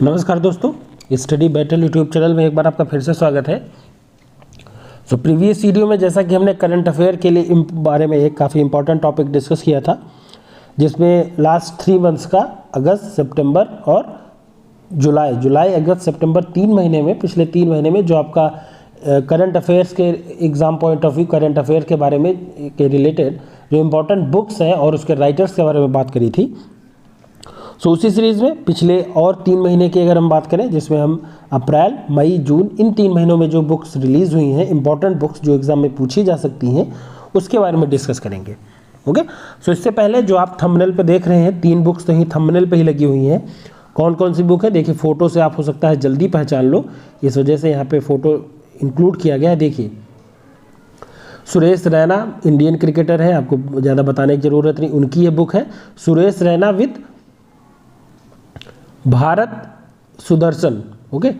नमस्कार दोस्तों, study battle YouTube channel में एक बार आपका फिर से स्वागत है। प्रीवियस वीडियो में जैसा कि हमने करंट अफेयर के लिए बारे में एक काफ़ी इंपॉर्टेंट टॉपिक डिस्कस किया था, जिसमें लास्ट 3 मंथ्स का अगस्त, सितंबर और जुलाई अगस्त सितंबर 3 महीने में, पिछले 3 महीने में जो आपका करंट अफेयर्स के exam point of view current affair के बारे में के रिलेटेड जो इम्पोर्टेंट बुक्स हैं और उसके राइटर्स के बारे में बात करी थी। उसी सीरीज़ में पिछले और 3 महीने की अगर हम बात करें, जिसमें हम अप्रैल, मई, जून, इन 3 महीनों में जो बुक्स रिलीज़ हुई हैं, इंपॉर्टेंट बुक्स जो एग्ज़ाम में पूछी जा सकती हैं, उसके बारे में डिस्कस करेंगे। ओके, इससे पहले जो आप थंबनेल पे देख रहे हैं, 3 बुक्स तो ही थंबनेल पे ही लगी हुई हैं। कौन कौन सी बुक है देखिए, फ़ोटो से आप हो सकता है जल्दी पहचान लो, इस वजह से यहाँ पर फ़ोटो इंक्लूड किया गया है। देखिए, सुरेश रैना इंडियन क्रिकेटर है, आपको ज़्यादा बताने की ज़रूरत नहीं, उनकी ये बुक है सुरेश रैना विद भारत सुदर्शन। ओके,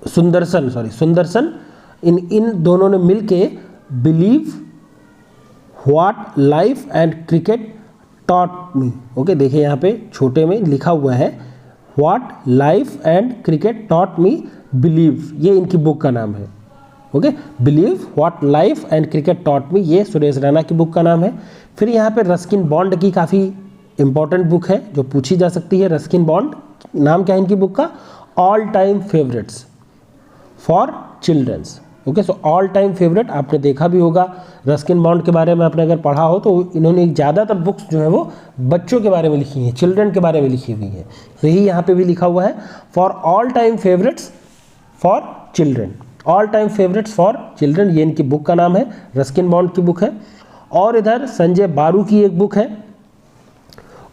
सुंदरसन इन दोनों ने मिलके believe what life and cricket taught me. Okay, देखिए यहाँ पे छोटे में लिखा हुआ है what life and cricket taught me believe, ये इनकी बुक का नाम है। Okay, believe what life and cricket taught me, ये सुरेश रैना की बुक का नाम है। फिर यहाँ पे रस्किन बॉन्ड की काफ़ी इंपॉर्टेंट बुक है जो पूछी जा सकती है। रस्किन बॉन्ड, नाम क्या है इनकी बुक का? All time favourites for childrens. Okay, all time favourite आपने देखा भी होगा, रस्किन बॉन्ड के बारे में आपने अगर पढ़ा हो तो इन्होंने ज़्यादातर बुक्स जो है वो बच्चों के बारे में लिखी हैं, चिल्ड्रन के बारे में लिखी हुई हैं। यही यहाँ पे भी लिखा हुआ है for all time favourites for children, all time favourites for children, ये इनकी बुक का नाम है, रस्किन बॉन्ड की बुक है। और इधर संजय बारू की एक बुक है।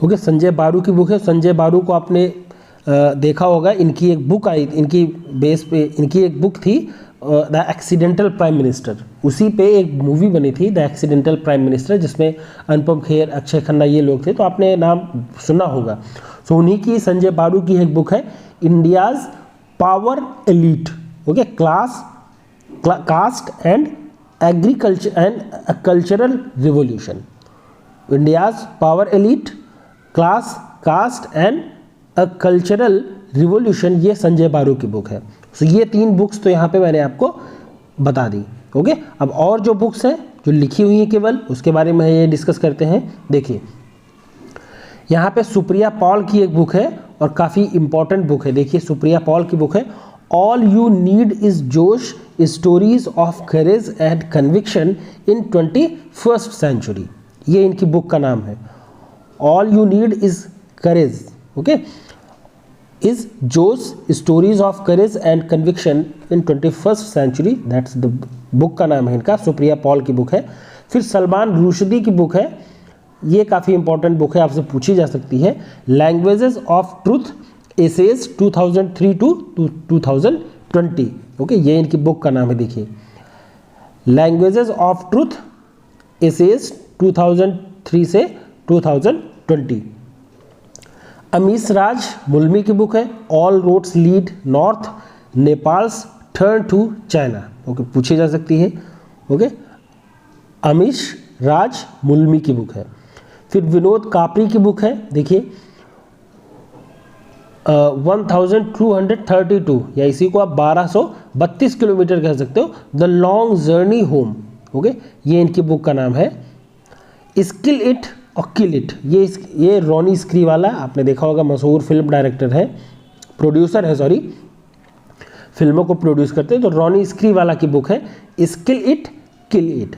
ओके, संजय बारू की बुक है। संजय बारू को आपने देखा होगा, इनकी एक बुक आई, इनकी बेस पे इनकी एक बुक थी द एक्सीडेंटल प्राइम मिनिस्टर, उसी पे एक मूवी बनी थी द एक्सीडेंटल प्राइम मिनिस्टर, जिसमें अनुपम खेर, अक्षय खन्ना ये लोग थे, तो आपने नाम सुना होगा। उन्हीं की संजय बारू की एक बुक है India's power elite. Okay, caste and agriculture and cultural revolution, India's power elite, class, caste and a cultural revolution, ये संजय बारू की बुक है। ये 3 बुक्स तो यहाँ पे मैंने आपको बता दी। ओके, अब और जो बुक्स हैं जो लिखी हुई हैं केवल, उसके बारे में ये डिस्कस करते हैं। देखिए, यहाँ पे सुप्रिया पॉल की एक बुक है और काफ़ी इंपॉर्टेंट बुक है। देखिए, सुप्रिया पॉल की बुक है all you need is Josh, stories of courage and conviction इन 21st सेंचुरी, ये इनकी बुक का नाम है। All you need is courage, okay, is Joe's stories of courage and conviction in 21st century, that's the book का नाम है इनका, सुप्रिया पॉल की बुक है। फिर सलमान रुश्दी की बुक है, ये काफ़ी इंपॉर्टेंट बुक है, आपसे पूछी जा सकती है, languages of truth essays 2003 to 2020। Okay, ये इनकी बुक का नाम है। देखिए, लैंग्वेजेस ऑफ ट्रूथ एसेज 2003 से 2020। अमीश राज मुल्मी की बुक है all roads lead north, Nepal's turn to China. Okay, पूछी जा सकती है। ओके, अमीश राज मुल्मी की बुक है। फिर विनोद कापरी की बुक है, देखिए 1232, या इसी को आप 1232 किलोमीटर कह सकते हो, the long journey home. Okay, ये इनकी बुक का नाम है। स्किल इट और किल इट, ये रॉनी स्क्रीवाला, आपने देखा होगा, मशहूर फिल्म डायरेक्टर है, प्रोड्यूसर है, सॉरी, फिल्मों को प्रोड्यूस करते हैं, तो रॉनी स्क्रीवाला की बुक है skill it kill it.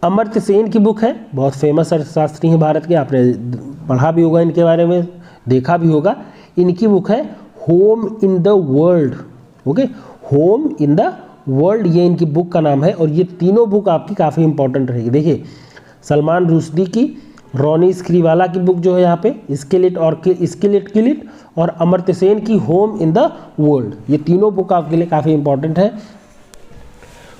Amartya Sen की बुक है, बहुत फेमस अर्थशास्त्री हैं भारत के, आपने पढ़ा भी होगा इनके बारे में, देखा भी होगा। इनकी बुक है home in the world. Okay, home in the world, ये इनकी बुक का नाम है। और ये तीनों बुक आपकी काफ़ी इंपॉर्टेंट रहेगी। देखिए, सलमान रुश्दी की, रॉनी स्क्रीवाला की बुक जो है यहाँ पे स्किल इट किल इट, और अमर्त्य सेन की होम इन द वर्ल्ड, ये तीनों बुक आपके लिए काफ़ी इंपॉर्टेंट है।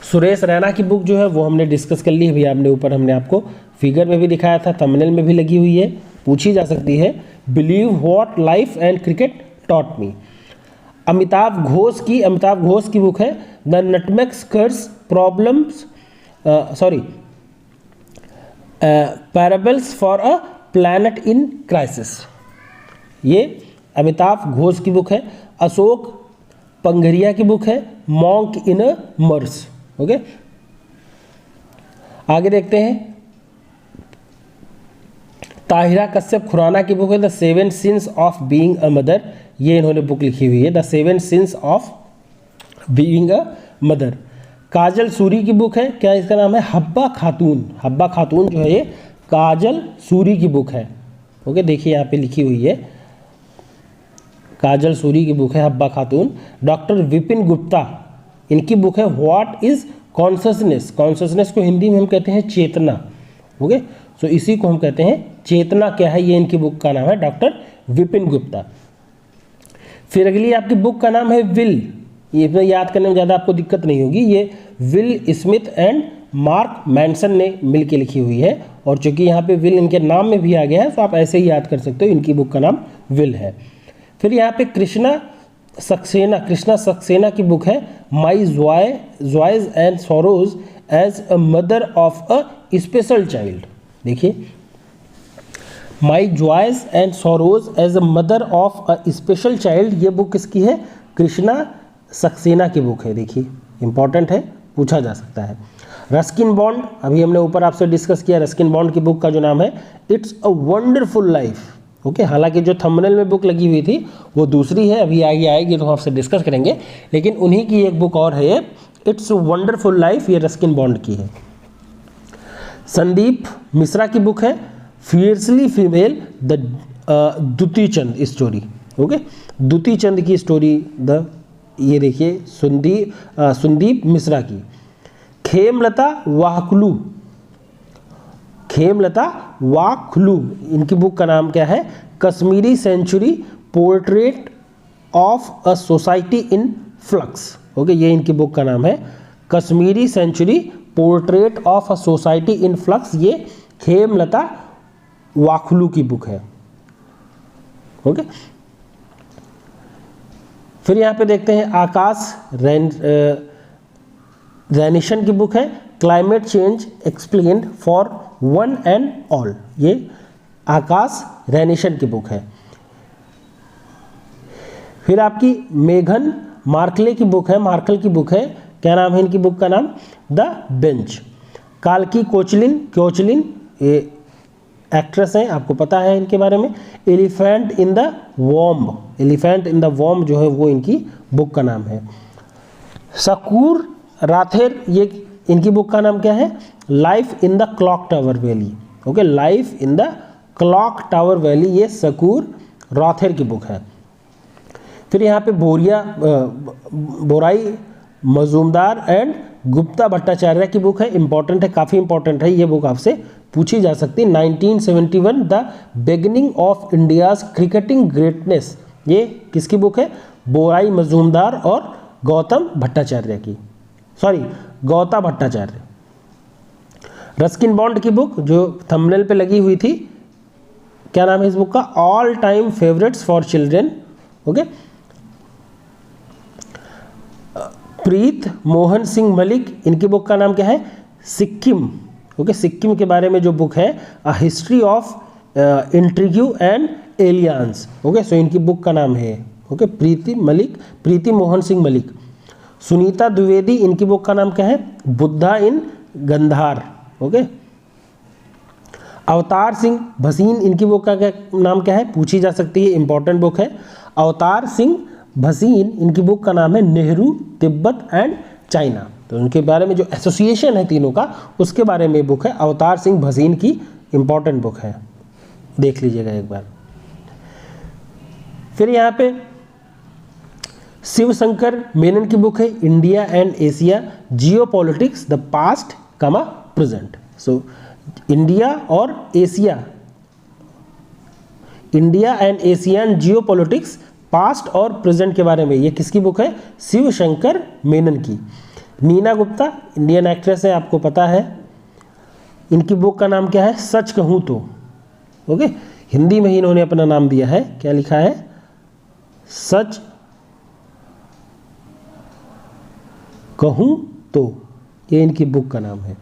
सुरेश रैना की बुक जो है वो हमने डिस्कस कर ली है, भैया हमने ऊपर हमने आपको फिगर में भी दिखाया था, थंबनेल में भी लगी हुई है, पूछी जा सकती है, believe what life and cricket taught me. Amitabh Ghosh की बुक है the nutmeg स्कर्स problems, parables for a planet in crisis, ये अमिताभ घोष की बुक है, अशोक पंघरिया की बुक है मॉन्क इन अ मर्स। ओके, आगे देखते हैं, ताहिरा कश्यप खुराना की बुक है the 7 sins of being a mother, ये इन्होंने बुक लिखी हुई है the 7 sins of being a mother. Kajal Suri की बुक है, क्या इसका नाम है, हब्बा खातून। हब्बा खातून जो है ये काजल सूरी की बुक है। ओके, देखिए यहाँ पे लिखी हुई है, काजल सूरी की बुक है हब्बा खातून। डॉक्टर विपिन गुप्ता, इनकी बुक है व्हाट इज कॉन्शसनेस। कॉन्शसनेस को हिंदी में हम कहते हैं चेतना। ओके, सो इसी को हम कहते हैं चेतना क्या है, ये इनकी बुक का नाम है, डॉक्टर विपिन गुप्ता। फिर अगली आपकी बुक का नाम है विल, ये याद करने में ज़्यादा आपको दिक्कत नहीं होगी, ये will Smith and mark Manson ने मिलकर लिखी हुई है, और चूंकि यहाँ पे विल इनके नाम में भी आ गया है तो आप ऐसे ही याद कर सकते हो, इनकी बुक का नाम विल है। फिर यहाँ पे कृष्णा सक्सेना की बुक है my joys and sorrows as a mother of a special child. देखिए, my joys and sorrows as a mother of a special child, ये बुक किसकी है, कृष्णा सक्सेना की बुक है। देखिए, इंपॉर्टेंट है, पूछा जा सकता है। रस्किन बॉन्ड, अभी हमने ऊपर आपसे डिस्कस किया, रस्किन बॉन्ड की बुक का जो नाम है it's a wonderful life. Okay, हालांकि जो थंबनेल में बुक लगी हुई थी वो दूसरी है, अभी आगे आएगी तो हम आपसे डिस्कस करेंगे, लेकिन उन्हीं की एक बुक और है ये, इट्स अ वंडरफुल लाइफ, ये रस्किन बॉन्ड की है। संदीप मिश्रा की बुक है fiercely female the Dutee Chand story. Okay, Dutee Chand की स्टोरी द, ये देखिए संदीप मिश्रा की। खेमलता वाखलू, इनकी बुक का नाम क्या है, Kashmiri century portrait of a society in flux. Okay, ये इनकी बुक का नाम है, Kashmiri century portrait of a society in flux, ये खेमलता वाखलू की बुक है। ओके, फिर यहाँ पे देखते हैं आकाश रैनिशन की बुक है climate change explained for one and all, ये आकाश रैनिशन की बुक है। फिर आपकी मेघन मार्कले की बुक है, क्या नाम है इनकी बुक का नाम, द बेंच। काल्की कोचलिन, ये एक्ट्रेस हैं, आपको पता है इनके बारे में। एलिफेंट इन द वॉर्म जो है वो इनकी बुक का नाम है। सकूर राथेर, ये इनकी बुक का नाम क्या है, life in the clock tower valley. Okay, life in the clock tower valley, ये सकूर राथेर की बुक है। फिर यहाँ पे बोराई मजूमदार एंड गुप्ता भट्टाचार्य की बुक है, इंपॉर्टेंट है, काफ़ी इंपॉर्टेंट है, ये बुक आपसे पूछी जा सकती है। 1971 the beginning of India's cricketing greatness, ये किसकी बुक है, बोराई मजूमदार और गौता भट्टाचार्य। रस्किन बॉन्ड की बुक जो थंबनेल पे लगी हुई थी, क्या नाम है इस बुक का, all time favourites for children. Okay, Preet Mohan Singh Malik, इनकी बुक का नाम क्या है, सिक्किम। ओके, सिक्किम के बारे में जो बुक है a history of intrigue and aliens. Okay, so इनकी बुक का नाम है, ओके, प्रीति मोहन सिंह मलिक। सुनीता द्विवेदी, इनकी बुक का नाम क्या है, बुद्धा इन गंधार। ओके, अवतार सिंह भसीन, इनकी बुक का नाम क्या है, पूछी जा सकती है, इंपॉर्टेंट बुक है। अवतार सिंह भसीन, इनकी बुक का नाम है नेहरू तिब्बत एंड चाइना। तो उनके बारे में जो एसोसिएशन है तीनों का, उसके बारे में बुक है, अवतार सिंह भसीन की इंपॉर्टेंट बुक है, देख लीजिएगा एक बार। फिर यहाँ पे शिवशंकर मेनन की बुक है India and Asia geopolitics the past comma present. So India and Asian geopolitics past और प्रेजेंट के बारे में, ये किसकी बुक है, शिवशंकर मेनन की। नीना गुप्ता, इंडियन एक्ट्रेस है, आपको पता है, इनकी बुक का नाम क्या है, सच कहूँ तो। ओके, हिंदी में ही इन्होंने अपना नाम दिया है, क्या लिखा है, सच कहूँ तो, ये इनकी बुक का नाम है।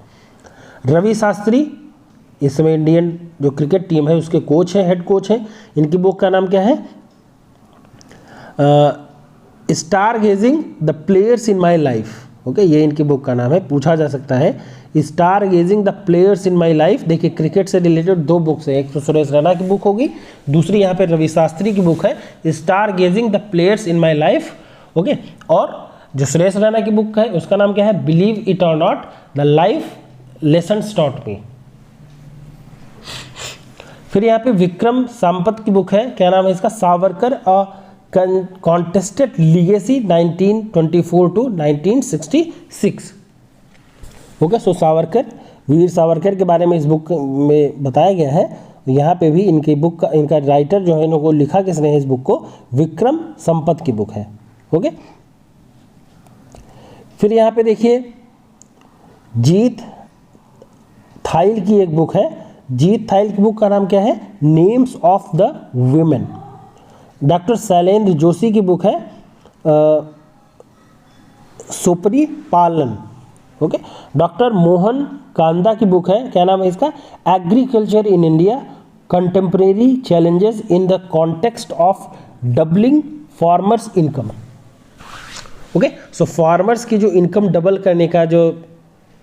रवि शास्त्री, इस समय इंडियन जो क्रिकेट टीम है उसके कोच हैं, हेड कोच हैं, इनकी बुक का नाम क्या है, stargazing the players in my life. Okay, ये इनकी बुक का नाम है, पूछा जा सकता है। Stargazing the players in my life. देखिए क्रिकेट से रिलेटेड दो बुक्स है, एक तो सुरेश रैना की बुक होगी, दूसरी यहाँ पे रवि शास्त्री की बुक है stargazing the players in my life. Okay, और जो सुरेश रैना की बुक है उसका नाम क्या है, बिलीव इट और not the life lessons taught me. फिर यहाँ पे विक्रम सामपत की बुक है, क्या नाम है इसका, सावरकर अ कॉन्टेस्टेड लीगेसी 1924 टू 1966। ओके, सो सावरकर, वीर सावरकर के बारे में इस बुक में बताया गया है। यहाँ पे भी इनकी बुक का, इनका राइटर जो है इनको लिखा किसने है इस बुक को, विक्रम संपत की बुक है। ओके, फिर यहाँ पे देखिए जीत थाइल की एक बुक है। जीत थाइल की बुक का नाम क्या है, names of the women. Doctor Shailendra Joshi की बुक है सुपरी पालन। ओके, डॉक्टर मोहन कांदा की बुक है, क्या नाम है इसका, agriculture in India contemporary challenges in the context of doubling farmers income. Okay, so farmers की जो इनकम डबल करने का जो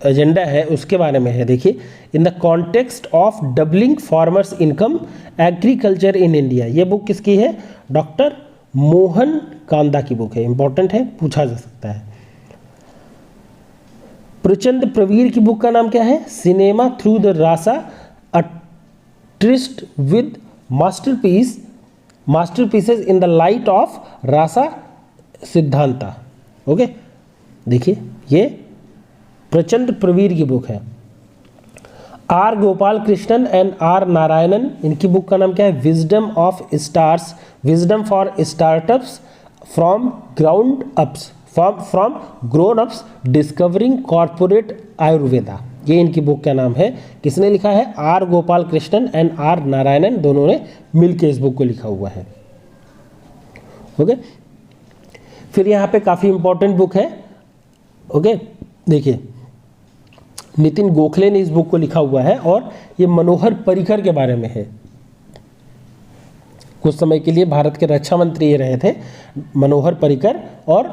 एजेंडा है उसके बारे में है। देखिए, in the context of doubling farmers income agriculture in India, ये बुक किसकी है, डॉक्टर मोहन कांदा की बुक है, इंपॉर्टेंट है, पूछा जा सकता है। प्रचंड प्रवीर की बुक का नाम क्या है, cinema through the rasa a tryst with masterpieces in the light of rasa siddhanta. Okay, देखिए ये प्रचंड प्रवीर की बुक है। R Gopal Krishnan and R Narayanan, इनकी बुक का नाम क्या है, wisdom of stars, wisdom for startups from ground ups, from grown ups discovering corporate Ayurveda. ये इनकी बुक का नाम है, किसने लिखा है, R Gopal Krishnan and R Narayanan, दोनों ने मिलकर इस बुक को लिखा हुआ है। ओके, फिर यहाँ पे काफ़ी इंपॉर्टेंट बुक है। ओके, देखिए नितिन गोखले ने इस बुक को लिखा हुआ है और ये मनोहर पर्रिकर के बारे में है। कुछ समय के लिए भारत के रक्षा मंत्री ये रहे थे मनोहर पर्रिकर, और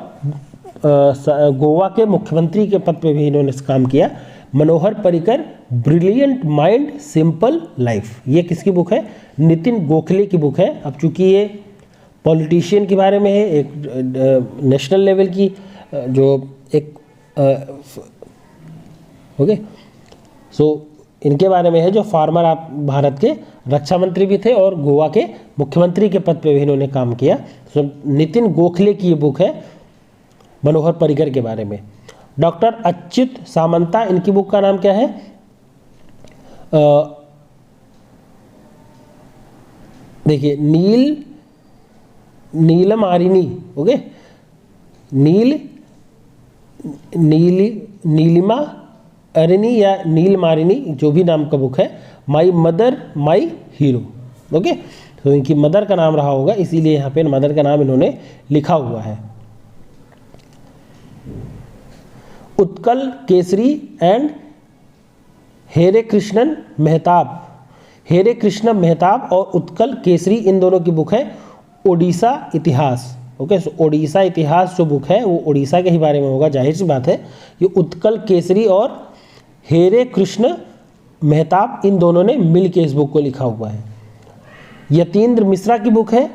गोवा के मुख्यमंत्री के पद पे भी इन्होंने काम किया। Manohar Parrikar, brilliant mind simple life, ये किसकी बुक है, नितिन गोखले की बुक है। अब चूंकि ये पॉलिटिशियन के बारे में है, एक नेशनल लेवल की जो एक ओके, सो इनके बारे में है जो फार्मर, आप भारत के रक्षा मंत्री भी थे और गोवा के मुख्यमंत्री के पद पे भी इन्होंने काम किया। सो नितिन गोखले की ये बुक है मनोहर पर्रिकर के बारे में। डॉक्टर अच्युत सामंता, इनकी बुक का नाम क्या है, देखिए नीलमारिणी। ओके, नीलिमा अरिणी या नीलमारिणी, जो भी नाम का बुक है, my mother my hero. Okay, तो इनकी मदर का नाम रहा होगा, इसीलिए यहाँ पे मदर का नाम इन्होंने लिखा हुआ है। उत्कल केसरी एंड हेरे कृष्णन मेहताब, हेरे कृष्ण मेहताब और उत्कल केसरी, इन दोनों की बुक है ओडिशा इतिहास। ओके, सो ओडिशा इतिहास जो बुक है वो ओडिशा के ही बारे में होगा, जाहिर सी बात है। ये उत्कल केसरी और हेरे कृष्ण मेहताब, इन दोनों ने मिलकर इस बुक को लिखा हुआ है। यतीन्द्र मिश्रा की बुक है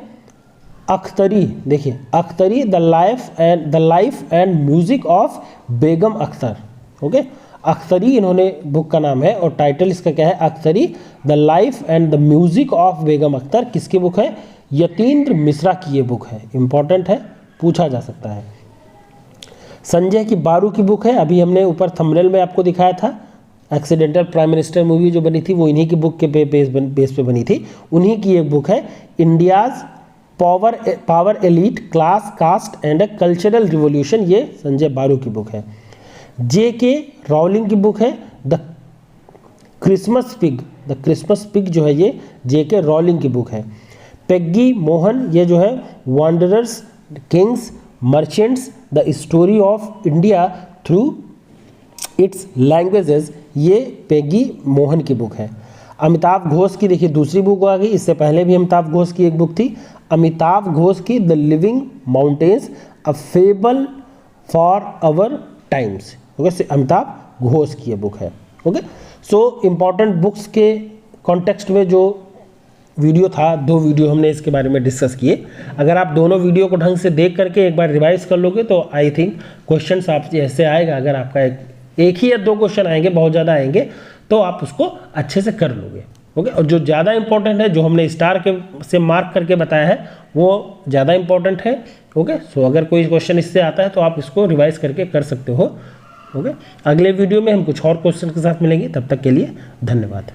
अख्तरी। देखिए Akhtari, the life and music of Begum Akhtar. Okay, Akhtari इन्होंने बुक का नाम है और टाइटल इसका क्या है, Akhtari the life and the music of Begum Akhtar. किसकी बुक है, यतीन्द्र मिश्रा की ये बुक है, इंपॉर्टेंट है, पूछा जा सकता है। संजय की बारू की बुक है, अभी हमने ऊपर थंबनेल में आपको दिखाया था, एक्सीडेंटल प्राइम मिनिस्टर मूवी जो बनी थी वो इन्हीं की बुक के बेस पे बनी थी, उन्हीं की एक बुक है India's power elite class caste and a cultural revolution, ये संजय बारू की बुक है। J.K. रॉलिंग की बुक है द क्रिसमस पिग जो है ये J.K. रॉलिंग की बुक है। पेग्गी मोहन, ये जो है Wanderers Kings merchants the story of India through it's languages, ये पेग्गी मोहन की बुक है। अमिताभ घोष की देखिए दूसरी बुक आ गई, इससे पहले भी अमिताभ घोष की एक बुक थी, अमिताभ घोष की the living mountains a fable for our times. Okay, Amitabh Ghosh की ये बुक है। ओके, सो इम्पॉर्टेंट बुक्स के कॉन्टेक्स्ट में जो वीडियो था, 2 वीडियो हमने इसके बारे में डिस्कस किए। अगर आप दोनों वीडियो को ढंग से देख करके एक बार रिवाइज कर लोगे तो आई थिंक क्वेश्चंस आप ऐसे आएगा, अगर आपका एक ही या 2 क्वेश्चन आएंगे, बहुत ज़्यादा आएंगे तो आप उसको अच्छे से कर लोगे। ओके, और जो ज़्यादा इंपॉर्टेंट है, जो हमने स्टार के से मार्क करके बताया है, वो ज़्यादा इंपॉर्टेंट है। ओके, सो अगर कोई क्वेश्चन इससे आता है तो आप इसको रिवाइज करके कर सकते हो। ओके, अगले वीडियो में हम कुछ और क्वेश्चन के साथ मिलेंगे, तब तक के लिए धन्यवाद।